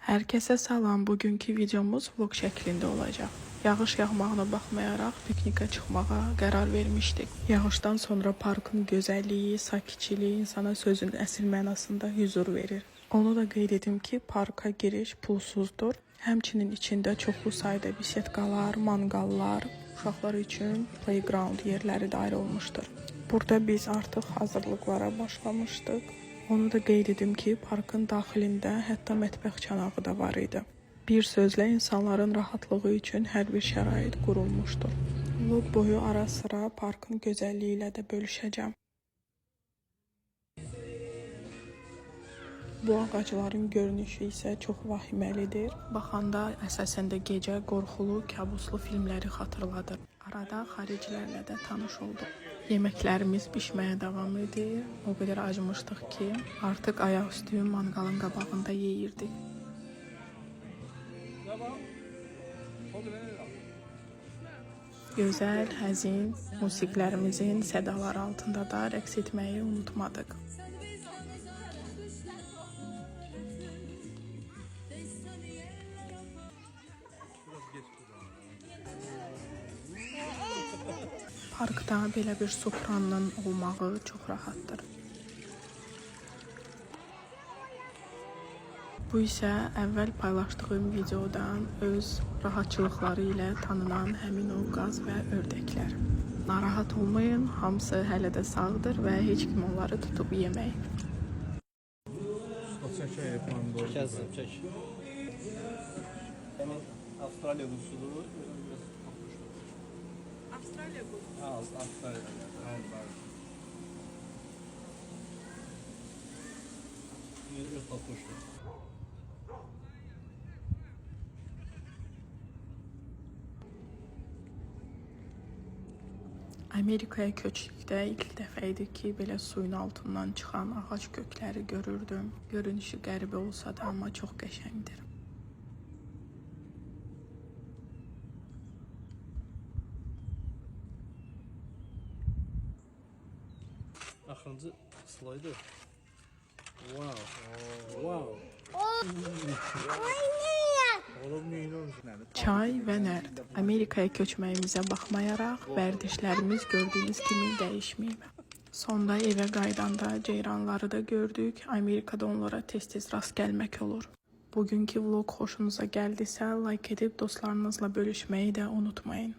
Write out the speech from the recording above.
Herkese salam. Bugünkü videomuz vlog şeklinde olacak. Yağış yağmağına baxmayaraq piknikə çıxmağa qərar vermişdik. Yağışdan sonra parkın gözəlliyi, sakitçiliyi insana sözün əsl mənasında huzur verir. Onu da qeyd edim ki, parka giriş pulsuzdur. Həmçinin içində çoxlu sayda bisetkalar, manqallar, uşaqlar üçün playground yerləri də ayrılmışdır. Burada biz artıq hazırlıqlara başlamışdıq. Onu da qeyd edim ki, parkın daxilində hətta mətbəx çanağı da var idi. Bir sözlə insanların rahatlığı üçün hər bir şərait qurulmuşdur. Vlog boyu ara sıra parkın gözəlliyi ilə də bölüşəcəm. Bu ağacların görünüşü isə çox vahiməlidir. Baxanda əsasən də gecə qorxulu, kabuslu filmləri xatırladır. Arada xaricilərlə də tanış olduq. Yeməklərimiz bişməyə davam edir. O qədər acımışdıq ki, artıq ayaqüstü manqalın qabağında yeyirdik. Gözəl, həzin musiqilərimizin sədaları altında da rəqs etməyi unutmadıq. Parkda belə bir sopranın olmağı çox rahatdır. Bu isə əvvəl paylaşdığım videodan öz rahatçılıqları ilə tanınan həmin o qaz və ördəklər. Narahat olmayın, hamısı hələ də sağdır və heç kim onları tutub yeməyib. Çək. Avstraliya quzusudur. Avstraliya quzusu. Avstraliya. Öz tapmışdır. Amerikaya köçdükdə ilk dəfə idi ki, belə suyun altından çıxan ağac kökləri görürdüm. Görünüşü qəribə olsa da, amma çox qəşəngdir. Axırıncı slaydı. Wow. Çay və nərd. Amerikaya köçməyimizə baxmayaraq, vərdişlərimiz gördüyünüz kimi dəyişməyib. Sonda evə qaydanda ceyranları da gördük. Amerikada onlara tez-tez rast gəlmək olur. Bugünkü vlog xoşunuza gəldisə, like edib dostlarınızla bölüşməyi də unutmayın.